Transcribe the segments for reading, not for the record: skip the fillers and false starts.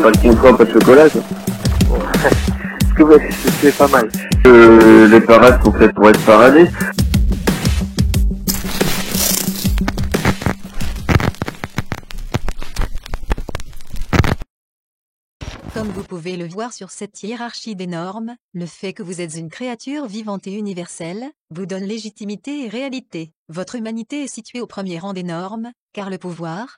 pas de contrat, pas de chocolat, quoi. Bon. Est-ce que ouais, c'est pas mal. Les parades sont faites pour être paradées. Comme vous pouvez le voir sur cette hiérarchie des normes, le fait que vous êtes une créature vivante et universelle, vous donne légitimité et réalité. Votre humanité est située au premier rang des normes, car le pouvoir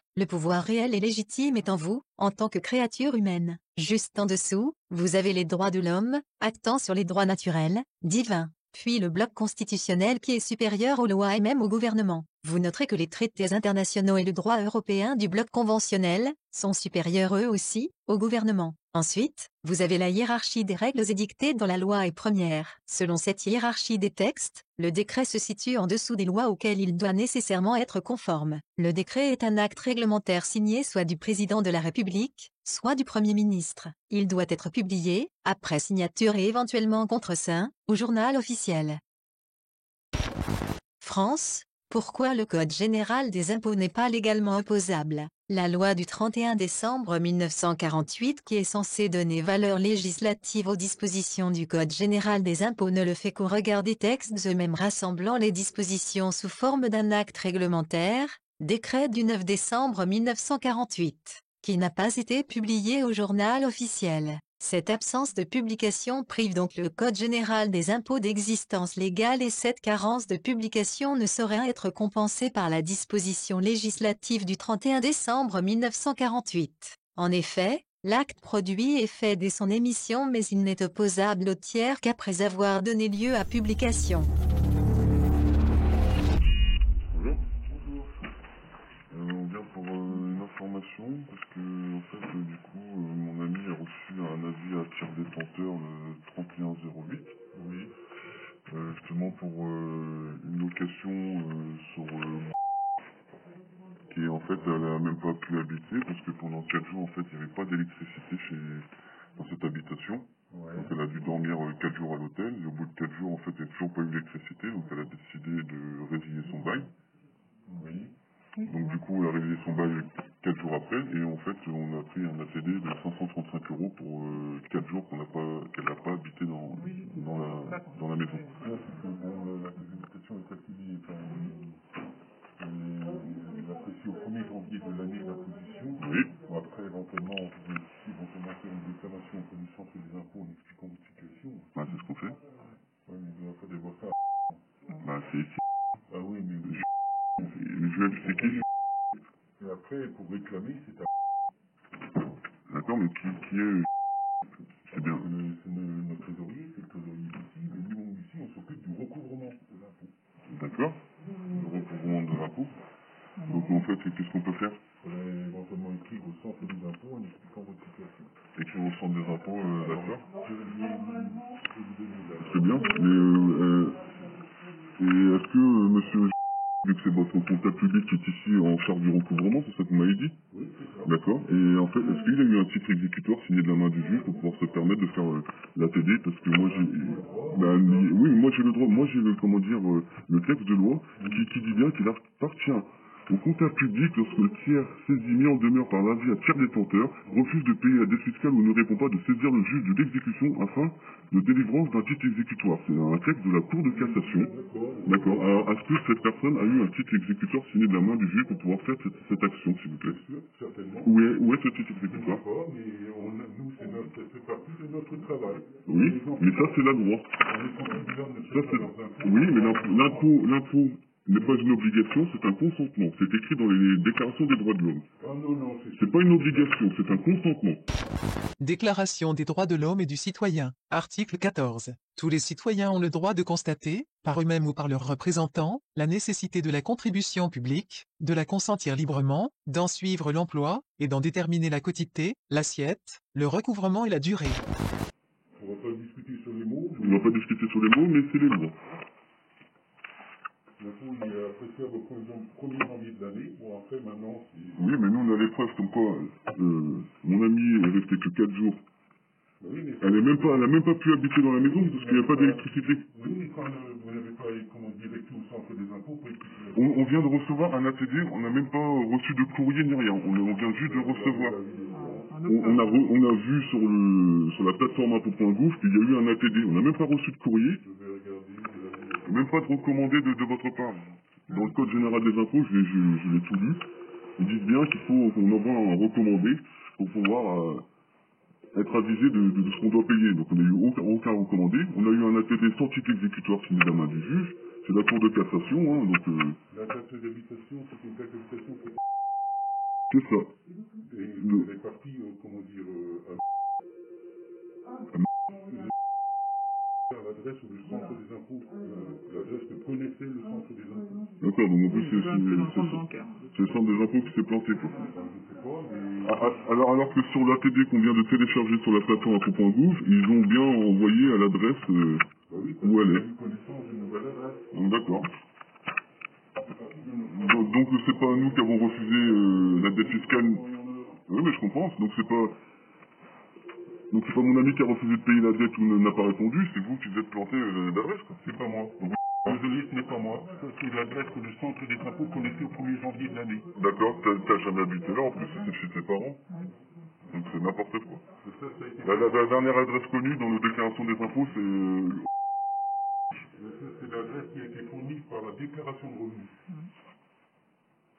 réel et légitime est en vous, en tant que créature humaine. Juste en dessous, vous avez les droits de l'homme, actant sur les droits naturels, divins. Puis le bloc constitutionnel qui est supérieur aux lois et même au gouvernement. Vous noterez que les traités internationaux et le droit européen du bloc conventionnel sont supérieurs eux aussi au gouvernement. Ensuite, vous avez la hiérarchie des règles édictées dans la loi est première. Selon cette hiérarchie des textes, le décret se situe en dessous des lois auxquelles il doit nécessairement être conforme. Le décret est un acte réglementaire signé soit du président de la République, soit du Premier ministre. Il doit être publié, après signature et éventuellement contreseing, au journal officiel. France. Pourquoi le Code général des impôts n'est pas légalement opposable? La loi du 31 décembre 1948 qui est censée donner valeur législative aux dispositions du Code général des impôts ne le fait qu'au regard des textes eux-mêmes rassemblant les dispositions sous forme d'un acte réglementaire, décret du 9 décembre 1948, qui n'a pas été publié au journal officiel. Cette absence de publication prive donc le Code général des impôts d'existence légale et cette carence de publication ne saurait être compensée par la disposition législative du 31 décembre 1948. En effet, l'acte produit est fait dès son émission mais il n'est opposable au tiers qu'après avoir donné lieu à publication. Bonjour. Bonjour. On vient pour une information parce que en fait du coup mon ami a reçu un avis à tiers détenteur le 31/08. Oui. Justement pour une location sur qui en fait elle a même pas pu habiter parce que pendant 4 jours en fait il n'y avait pas d'électricité dans cette habitation. Ouais. Donc elle a dû dormir 4 jours à l'hôtel et au bout de 4 jours en fait il n'y a toujours pas eu d'électricité donc elle a décidé de résilier son bail. Oui. Donc du coup, elle a réalisé son bail 4 jours après, et en fait, on a pris un ACD de 535 € pour 4 jours qu'elle n'a pas habité dans la maison. Ouais, parce que bon, la habitation est activée, appréciée au 1er janvier de l'année de la position. Oui. Bon, après, éventuellement, on pouvait aussi faire une déclaration auprès du centre des impôts en expliquant votre situation. Bah, c'est ce qu'on fait. Oui, mais il doit pas devoir ça. Bah, c'est ici. Ah oui, mais... Je vais expliquer. Et après, pour réclamer, c'est à... D'accord, mais qui est... C'est bien. C'est notre trésorier, c'est le trésorier ici, mais nous, ici, on s'occupe du recouvrement de l'impôt. D'accord. Le recouvrement de l'impôt. Donc, en fait, qu'est-ce qu'on peut faire? Il faudrait éventuellement écrire au centre des impôts en expliquant votre situation. Écrire au centre des impôts, d'accord. Je vais vous donner la... C'est bien, mais... et est-ce que, monsieur... Vu que c'est votre comptable public qui est ici en charge du recouvrement, c'est ça que vous m'avez dit? Oui, c'est ça. D'accord. Et en fait, est-ce qu'il y a eu un titre exécutoire signé de la main du juge pour pouvoir se permettre de faire l'ATD? Parce que moi j'ai... oui, moi j'ai le droit, moi j'ai le, comment dire, le texte de loi qui dit bien qu'il appartient au comptable public lorsque le tiers saisi mis en demeure par l'avis à tiers détenteur refuse de payer la dette fiscale ou ne répond pas de saisir le juge de l'exécution afin de délivrance d'un titre exécutoire. C'est un texte de la Cour de cassation. D'accord. Alors, est-ce que cette personne a eu un titre exécutoire signé de la main du juge pour pouvoir faire cette action, s'il vous plaît? Bien sûr, certainement. Où est ce titre exécutoire? D'accord, mais nous, ça fait partie de notre travail. Oui, mais ça, c'est la loi. Ça, c'est... Oui, mais l'impôt n'est pas une obligation, c'est un consentement. C'est écrit dans les déclarations des droits de l'homme. Ah non, c'est pas une obligation, c'est un consentement. Déclaration des droits de l'homme et du citoyen. Article 14. Tous les citoyens ont le droit de constater, par eux-mêmes ou par leurs représentants, la nécessité de la contribution publique, de la consentir librement, d'en suivre l'emploi, et d'en déterminer la quotité, l'assiette, le recouvrement et la durée. On va pas discuter sur les mots. On va pas discuter sur les mots, mais c'est les lois. L'impôt, il est appréciable au 1er janvier de l'année. Bon, après, maintenant, c'est... Oui, mais nous, on a les preuves comme quoi mon ami est resté que 4 jours. Oui, mais elle n'a même pas pu habiter dans la maison parce qu'il n'y a pas d'électricité. Oui, mais quand vous n'avez pas, directé au centre des impôts pour expliquer... On vient de recevoir un ATD, on n'a même pas reçu de courrier ni rien. On vient juste de recevoir. On a vu sur la plateforme impôt.gouv qu'il y a eu un ATD. On n'a même pas reçu de courrier. Même pas de recommandé de votre part. Dans le code général des impôts, je l'ai tout lu. Ils disent bien qu'il faut qu'on envoie un recommandé pour pouvoir être avisé de ce qu'on doit payer. Donc on n'a eu aucun recommandé. On a eu un ATD sans titre exécutoire signé de la main du juge. C'est la Cour de cassation. Hein, donc, la taxe d'habitation, c'est une taxe d'habitation qui c'est ça. est partie, comment dire, à l'adresse ou le centre des impôts. L'adresse que connaissait le centre des impôts. D'accord, donc en plus c'est le centre des impôts qui s'est planté, quoi. Alors que sur l'ATD qu'on vient de télécharger sur la plateforme impôt.gouv, ils ont bien envoyé à l'adresse où elle est. Donc, d'accord. Donc c'est pas nous qui avons refusé la dette fiscale. Oui, mais je comprends. Donc c'est pas mon ami qui a refusé de payer la dette ou n'a pas répondu, c'est vous qui vous êtes planté d'adresse, quoi. C'est pas moi. Désolé, ce n'est pas moi. C'est l'adresse que le centre des impôts connaissait au 1er janvier de l'année. D'accord, t'as jamais habité là, en plus c'est chez tes parents. Donc c'est n'importe quoi. La dernière adresse connue dans nos déclarations des impôts, c'est... C'est l'adresse qui a été fournie par la déclaration de revenus.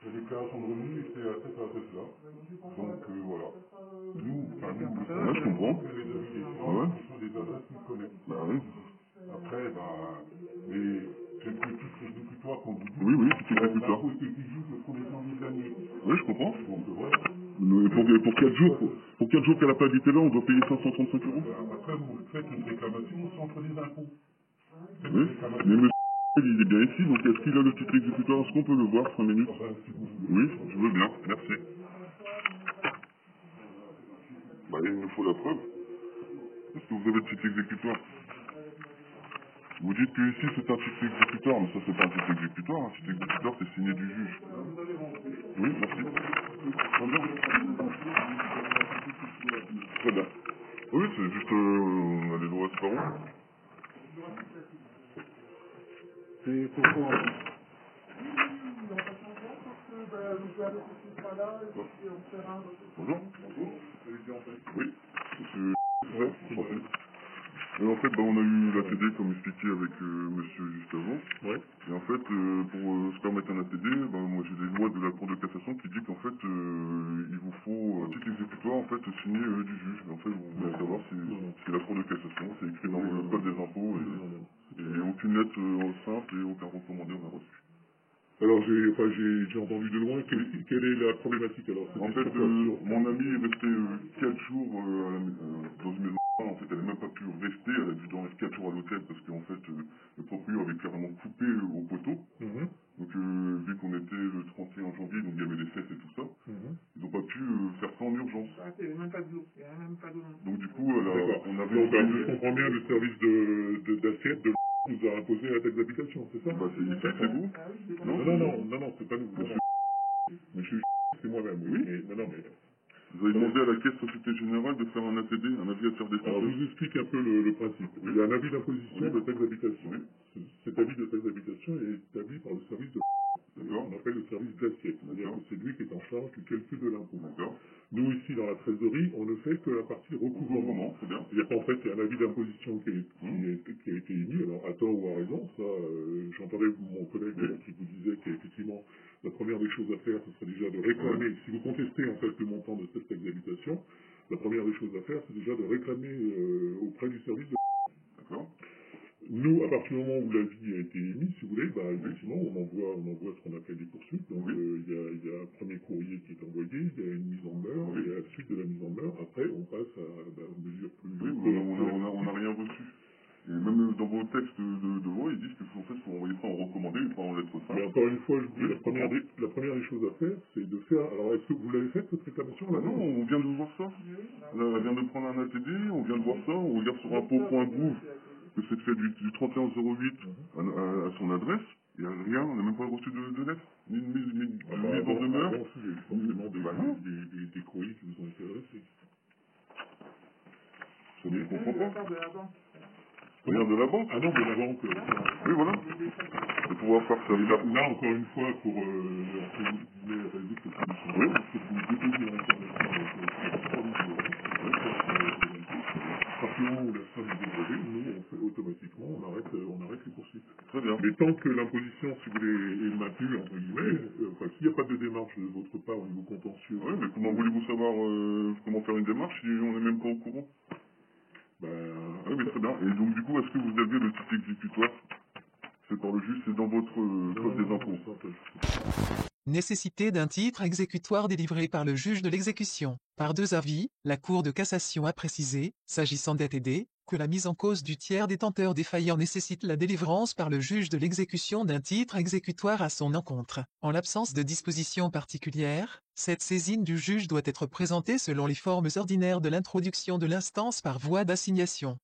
La déclaration de revenus, c'est à cette adresse-là. Donc voilà. Nous, je comprends. les avis des gens, ce sont des adresses qu'ils connaissent. Bah oui. Après, mais c'est que tout exécutoire qu'on vous dit. Oui, c'est exécutoire. Il faut été juste le 1er janvier de l'année. Oui, je comprends. Donc voilà. Pour 4 jours, qu'elle n'a pas habité là, on doit payer 535 €. Après, vous faites une réclamation au centre des impôts. Oui, mais monsieur, il est bien ici, donc est-ce qu'il a le titre exécutoire? Est-ce qu'on peut le voir 5 minutes? Oui, je veux bien, merci. Bah, il nous faut la preuve. Est-ce que vous avez le titre exécutoire? Vous dites que ici c'est un titre exécutoire, mais ça c'est pas un titre exécutoire. Un titre exécutoire c'est signé du juge. Oui, merci. Très bien. Très bien. Oui, c'est juste, on a les droits à Sparrow. C'est pourquoi Bonjour. Oui, monsieur. Ouais, enchanté. Et en fait, on a eu l'ATD comme expliqué avec monsieur juste avant. Ouais. Et en fait, pour se permettre un ATD, moi j'ai des lois de la Cour de cassation qui dit qu'en fait, il vous faut un titre exécutoire en fait signé du juge. Mais en fait, vous voulez savoir si c'est la Cour de cassation, c'est écrit dans le code des impôts et aucune lettre simple et aucun recommandé on a reçu. Alors j'ai entendu de loin, quelle est la problématique alors? En fait, mon ami est resté 4 jours dans une maison. En fait, elle n'a même pas pu rester, elle a dû dormir 4 jours à l'hôtel parce qu'en fait, le propriétaire avait carrément coupé au poteau. Donc, vu qu'on était le 31 janvier, donc il y avait les fêtes et tout ça, ils n'ont pas pu faire ça en urgence. Il n'y avait même pas de jour, il n'y avait même pas de nom. Donc, du coup, on avait... Donc, je comprends bien, le service d'assiette de nous a imposé la taxe d'habitation, c'est ça? C'est vous? Non, c'est pas nous. Monsieur, c'est moi-même, oui. Mais, non, mais... Vous avez demandé à la Caisse Société Générale de faire un ATD, un avis à tiers des Alors, je vous explique un peu le principe. Il y a un avis d'imposition de taxe d'habitation. Cet avis de taxe d'habitation est établi par le service de... On appelle le service d'assiette. C'est-à-dire que c'est lui qui est en charge du calcul de l'impôt. Nous, ici, dans la trésorerie, on ne fait que la partie recouvrement. C'est-à-dire qu'en fait, il y a un avis d'imposition qui a été émis, alors à tort ou à raison. Ça, j'entendais mon collègue qui vous disait qu'effectivement, la première des choses à faire, ce serait déjà de réclamer, si vous contestez en fait le montant de cette taxe d'habitation, la première des choses à faire, c'est déjà de réclamer auprès du service de... D'accord. Nous, à partir du moment où l'avis a été émis, si vous voulez, effectivement, on envoie ce qu'on appelle des poursuites. Donc, il y a un premier courrier qui est envoyé, il y a une mise en demeure, et à la suite de la mise en demeure, après, on passe à une mesure plus... Oui, mais on n'a rien reçu. Et même dans vos textes de loi, ils disent que en fait, faut envoyer ça en recommandé et pas en lettre simple. Mais encore une fois, je vous dis, la première des choses à faire, c'est de faire... Alors, est-ce que vous l'avez fait, cette réclamation là? Non, on vient de voir ça. Elle vient de prendre un ATD, on vient de voir ça, on regarde sur impôt.gouv que c'est fait du 3108 à son adresse. Il n'y a rien, on n'a même pas reçu de lettre, ni une mise en demeure. Il y a eu forcément des courriers qui vous ont été adressés. Ça ne comprend pas. Regarde de la banque. Ah non, de la banque. Oui, voilà. De pouvoir faire ça. Là, encore une fois, pour résoudre cette solution, il faut que vous déposiez l'information avec le service tant que l'imposition, si vous voulez, est maintenue, entre guillemets, enfin, s'il n'y a pas de démarche de votre part au niveau contentieux. Oui, mais comment voulez-vous savoir comment faire une démarche si on n'est même pas au courant? Oui, mais très bien. Et donc, du coup, est-ce que vous avez le titre exécutoire fait par le juge? C'est dans votre code des impôts. Nécessité d'un titre exécutoire délivré par le juge de l'exécution. Par 2 avis, la Cour de cassation a précisé, s'agissant d'ATD, que la mise en cause du tiers détenteur défaillant nécessite la délivrance par le juge de l'exécution d'un titre exécutoire à son encontre. En l'absence de dispositions particulières, cette saisine du juge doit être présentée selon les formes ordinaires de l'introduction de l'instance par voie d'assignation.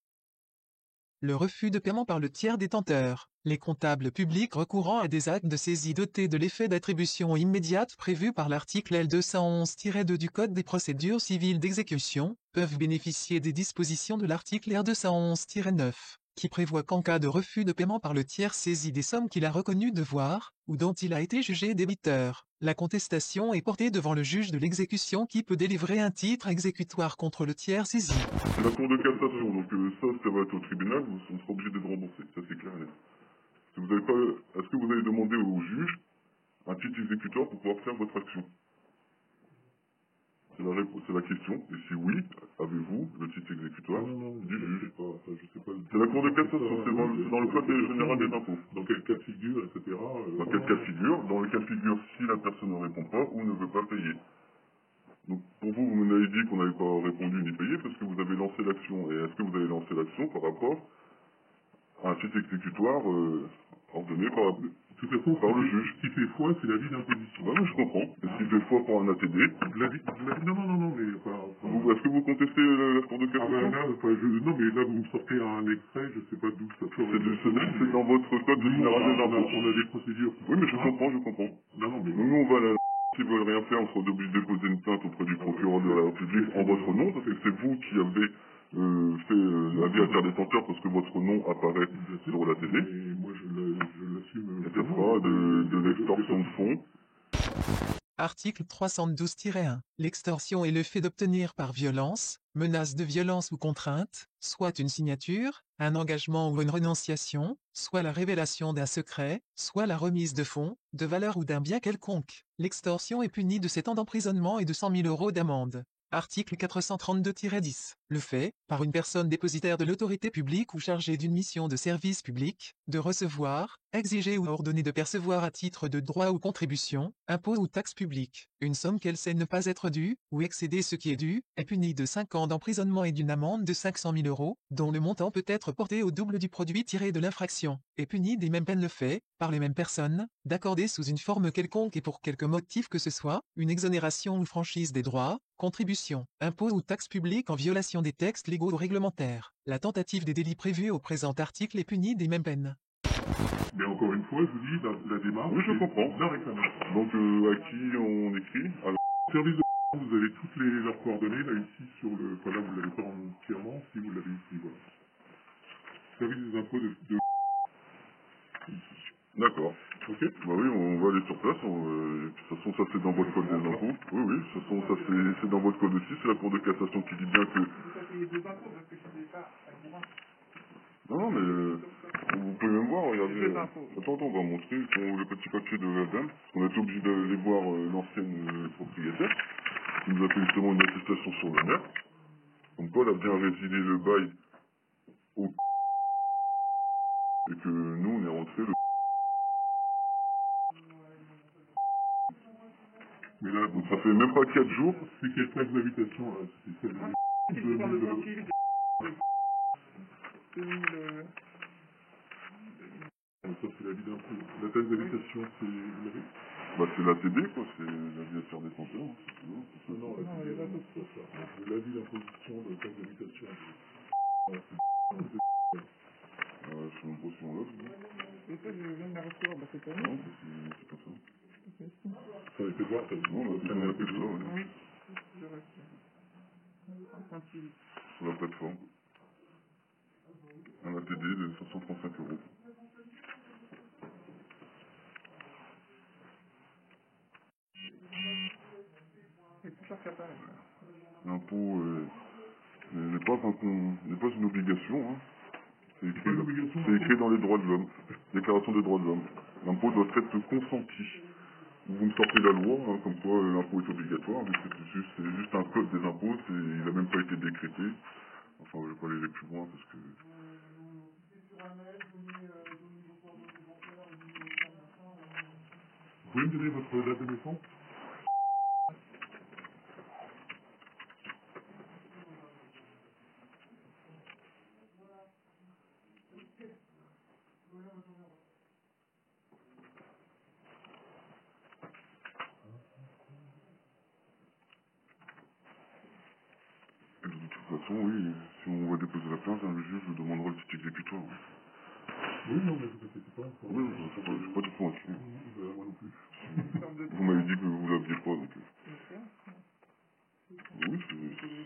Le refus de paiement par le tiers détenteur. Les comptables publics recourant à des actes de saisie dotés de l'effet d'attribution immédiate prévu par l'article L211-2 du Code des procédures civiles d'exécution, peuvent bénéficier des dispositions de l'article R211-9, qui prévoit qu'en cas de refus de paiement par le tiers saisi des sommes qu'il a reconnu devoir, ou dont il a été jugé débiteur, la contestation est portée devant le juge de l'exécution qui peut délivrer un titre exécutoire contre le tiers saisi. C'est la Cour de cassation, donc ça va être au tribunal, vous serez obligé d'être remboursé, ça c'est clair et net. Si vous avez pas, est-ce que vous allez demander au juge un titre exécutoire pour pouvoir faire votre action? C'est la question. Et si oui, avez-vous le titre exécutoire du juge? Je sais pas. C'est la Cour de cassation, c'est dans le Code général des impôts. Dans quel cas de figure, etc. Dans quel cas de figure? Dans le cas de figure, si la personne ne répond pas ou ne veut pas payer. Donc pour vous, vous m'avez dit qu'on n'avait pas répondu ni payé parce que vous avez lancé l'action. Et est-ce que vous avez lancé l'action par rapport à un titre exécutoire ordonné par le juge? Ce qui fait foi, c'est l'avis d'imposition. Oui, je comprends. Et s'il fait foi pour un ATD? Non, mais... Est-ce que vous contestez la Cour de cassation? Non, mais là, vous me sortez un extrait, je sais pas d'où ça sort. C'est dans votre code général des impôts. On a des procédures. Oui, mais je comprends. Non, mais... Nous, on va s'ils veulent rien faire, on sera obligé de déposer une plainte auprès du procureur de la République en votre nom, parce que c'est vous qui avez fait l'avis à tiers détenteur parce que votre nom apparaît sur la télé. Et moi, je l'assume. Et ça sera de l'extorsion de fonds. Article 312-1. L'extorsion est le fait d'obtenir par violence, menace de violence ou contrainte, soit une signature, un engagement ou une renonciation, soit la révélation d'un secret, soit la remise de fonds, de valeur ou d'un bien quelconque. L'extorsion est punie de 7 ans d'emprisonnement et de 100 000 € d'amende. Article 432-10. Le fait, par une personne dépositaire de l'autorité publique ou chargée d'une mission de service public, de recevoir, exiger ou ordonner de percevoir à titre de droit ou contribution, impôt ou taxe publique, une somme qu'elle sait ne pas être due, ou excéder ce qui est dû, est puni de 5 ans d'emprisonnement et d'une amende de 500 000 €, dont le montant peut être porté au double du produit tiré de l'infraction, est puni des mêmes peines le fait, par les mêmes personnes, d'accorder sous une forme quelconque et pour quelque motif que ce soit, une exonération ou franchise des droits, contributions, impôts ou taxes publiques en violation des textes légaux ou réglementaires. La tentative des délits prévus au présent article est punie des mêmes peines. Mais encore une fois, je vous dis, la démarche... Oui, je comprends. La réclamation. Donc, à qui on écrit? Alors... Service de... Vous avez toutes leurs coordonnées, là, ici, sur le... Enfin, là, vous l'avez pas entièrement, si vous l'avez ici, voilà. Service des impôts de... D'accord. Ok. Bah oui, on va aller sur place. De toute façon, ça c'est dans votre code des impôts. Oui, de toute façon, ça c'est dans votre code aussi. C'est la Cour de cassation qui dit bien que... Non, mais vous pouvez même voir, regardez. Attends, on va montrer le petit papier de la dame. Parce qu'on a été obligé d'aller voir l'ancienne propriétaire, qui nous a fait justement une attestation sur le maire. Comme quoi, elle a bien résilié le bail au... Et que nous, on est rentré le... Mais là, donc ça fait même pas 4 jours. C'est quelle taxe d'habitation, là? C'est celle de... Ça, c'est l'avis d'impôt. La taxe d'habitation, c'est... Vous l'avez? Bah, c'est la TD, quoi. C'est l'avis à tiers détenteur. Non, l'avis d'imposition de taxe d'habitation. Je suis même pas sur l'autre. C'est ça, je viens de la recevoir, bah c'est pas Non, c'est pas ça. Ça a été voir, ça. Non, là, c'est la PSA, oui. Oui, je reçois. Sur la plateforme. Un ATD de 535 €. C'est tout ça qui apparaît. L'impôt n'est pas une obligation. Hein. C'est écrit dans les droits de l'homme. Déclaration des droits de l'homme. L'impôt doit être consenti. Vous me sortez la loi, hein, comme quoi l'impôt est obligatoire, mais c'est juste un code des impôts, il n'a même pas été décrété. Enfin, je vais pas aller plus loin parce que... Vous pouvez me donner votre date de naissance? De toute façon, oui, si on va déposer la plainte, le juge nous demandera le titre exécutoire. Oui, non, mais vous inquiétez pas. Oui, je suis pas du tout inquiet. Moi non plus. Vous m'avez dit que vous l'aviez pas, donc... Oui,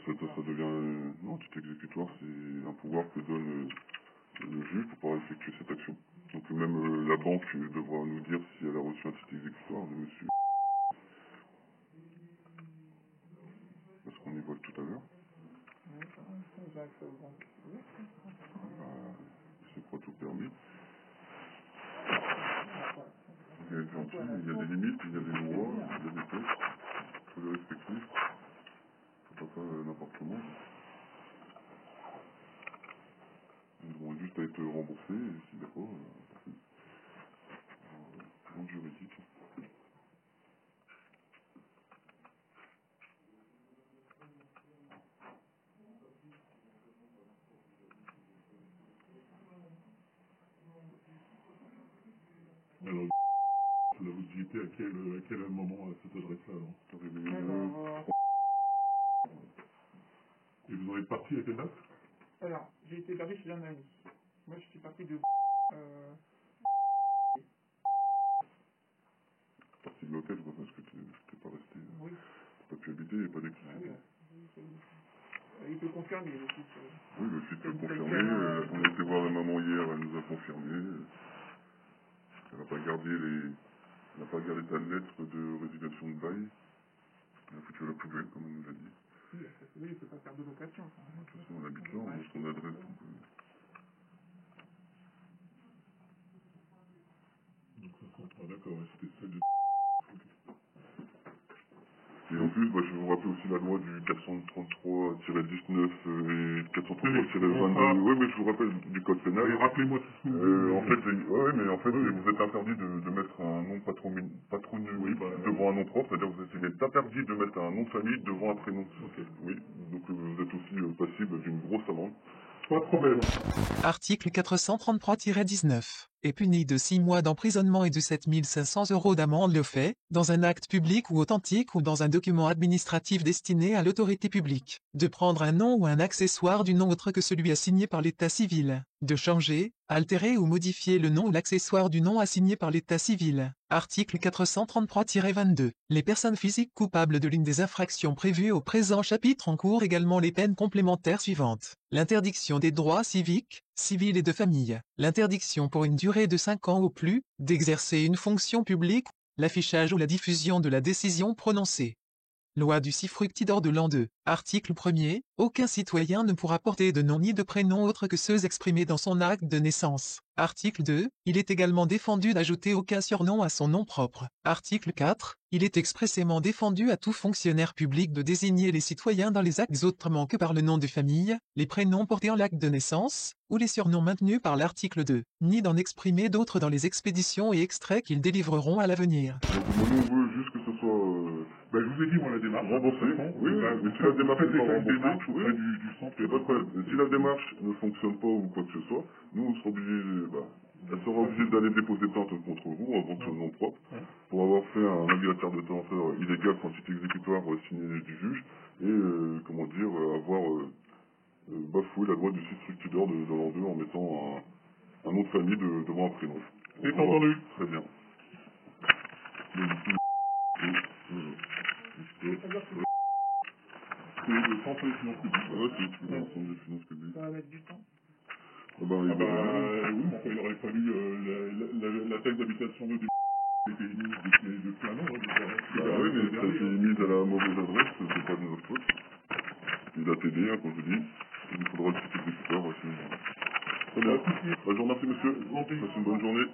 ça devient... Non, titre exécutoire, c'est un pouvoir que donne le juge pour pouvoir effectuer cette action. Donc même la banque devra nous dire si elle a reçu un titre exécutoire de monsieur. Parce qu'on y voit tout à l'heure. C'est pas tout permis. Il y a des gentils, il y a des limites, il y a des lois, il y a des textes. Il faut les respecter. Il ne faut pas faire n'importe comment. Ils devront juste à être remboursés, et s'il n'y a pas, donc juridique. Alors, vous y étiez à quel moment à cette adresse-là, alors? Et vous en êtes parti à quelle date? Alors, j'ai été hébergé chez un ami. Moi, je suis parti de... Parti de l'hôtel, quoi, parce que tu n'es pas resté... Oui. Tu n'as pas pu habiter, il n'y a pas d'électricité. Il peut confirmer aussi. Oui, le fils peut confirmer. On a été voir la maman hier, elle nous a confirmé. Elle n'a pas gardé ta lettre de résiliation de bail. Elle a foutu à la poubelle, comme on nous l'a dit. Oui, il ne peut pas faire de location. De toute façon, on habite là, on a son adresse. Donc ça sera d'accord, c'était celle de... Et en plus, je vais vous rappeler aussi la loi du 433-19 et 433-22. Oui, mais je vous rappelle du code pénal. Rappelez-moi tout en fait, vous êtes interdit de mettre un nom patronymique devant un nom propre, c'est-à-dire que vous êtes interdit de mettre un nom de famille devant un prénom. Oui, donc vous êtes aussi passible d'une grosse amende. Pas de problème. Article 433-19 est puni de 6 mois d'emprisonnement et de 7 500 € d'amende le fait, dans un acte public ou authentique ou dans un document administratif destiné à l'autorité publique, de prendre un nom ou un accessoire du nom autre que celui assigné par l'état civil, de changer, altérer ou modifier le nom ou l'accessoire du nom assigné par l'état civil. Article 433-22. Les personnes physiques coupables de l'une des infractions prévues au présent chapitre encourent également les peines complémentaires suivantes. L'interdiction des droits civiques, civils et de famille. L'interdiction pour une durée de 5 ans ou plus, d'exercer une fonction publique, l'affichage ou la diffusion de la décision prononcée. Loi du 6 Fructidor de l'an 2. Article 1er. Aucun citoyen ne pourra porter de nom ni de prénom autres que ceux exprimés dans son acte de naissance. Article 2. Il est également défendu d'ajouter aucun surnom à son nom propre. Article 4. Il est expressément défendu à tout fonctionnaire public de désigner les citoyens dans les actes autrement que par le nom de famille, les prénoms portés en l'acte de naissance, ou les surnoms maintenus par l'article 2, ni d'en exprimer d'autres dans les expéditions et extraits qu'ils délivreront à l'avenir. Donc, on veut juste que ce soit... je vous ai dit, moi, la démarche. Remboursée. Oui, mais si la démarche n'est pas remboursée, auprès du centre, il n'y a pas de problème. Si la démarche ne fonctionne pas ou quoi que ce soit, nous, on sera obligés... elle sera obligée d'aller déposer plainte contre vous, en votre nom propre, pour avoir fait un avis à tiers de détenteur illégal sans titre exécutoire signé du juge, et, avoir bafoué la loi du 6 Fructidor de l'an 2 en mettant un nom de famille devant un prénom. C'est entendu. Très bien. C'est le centre des finances publiques. Ouais, c'est le centre des finances publiques. Ça va mettre du temps. Oui, mais il aurait fallu la taxe d'habitation de été émise depuis un an. Oui, mais ça a été mise à la mauvaise adresse, c'est pas de notre faute. Il a t'aidé, comme je dis. Il nous faudra le titre exécuteur aussi. Très bien. Je vous remercie, monsieur. Passez une bonne journée.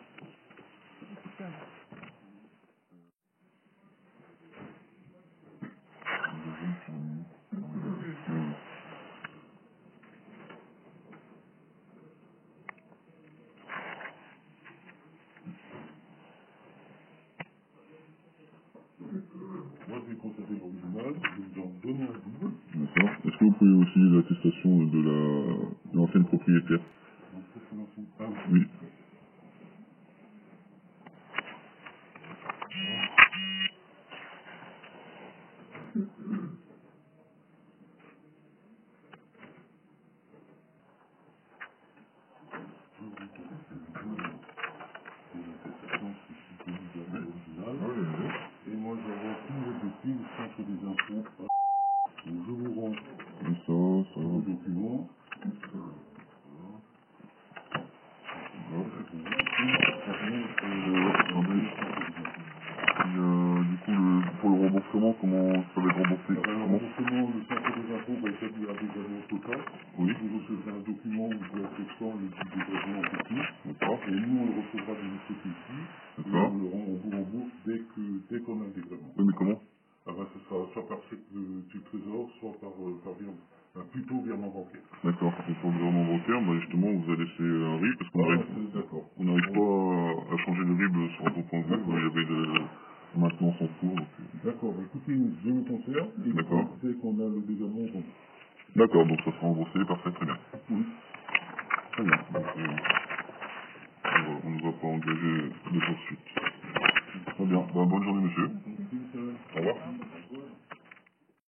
Moi, je vais constater l'original, je vais vous en donner un double. D'accord. Est-ce que vous pouvez aussi l'attestation de l'ancienne propriétaire? Oui. Et moi, j'avais tous les dossiers au centre des infos. Donc, je vous rends le document. Du coup, pour le remboursement, comment ça va être remboursé? Le remboursement, le centre des impôts va établir un dégagement total. Oui. Vous recevrez un document où vous attestant le type de dégagement en copie. D'accord. Et nous, on le recevra de notre côté ici. D'accord. Et on vous rembourse dès qu'on a un dégagement. Oui, mais comment? Ah ben, ce sera soit par chèque du trésor, soit par virement. Plutôt virement bancaire. D'accord. Et pour le virement bancaire, bah justement, vous allez laisser un RIB parce qu'on n'arrive pas à changer le RIB sur un point de vue. Il y avait de maintenance en cours. D'accord. Bah, écoutez, je le conserve. Et dès qu'on a le dégagement, on rembourse. D'accord. Donc ça sera remboursé. Parfait. Très bien. Oui. Très bien. Donc, on ne va pas engager de poursuite.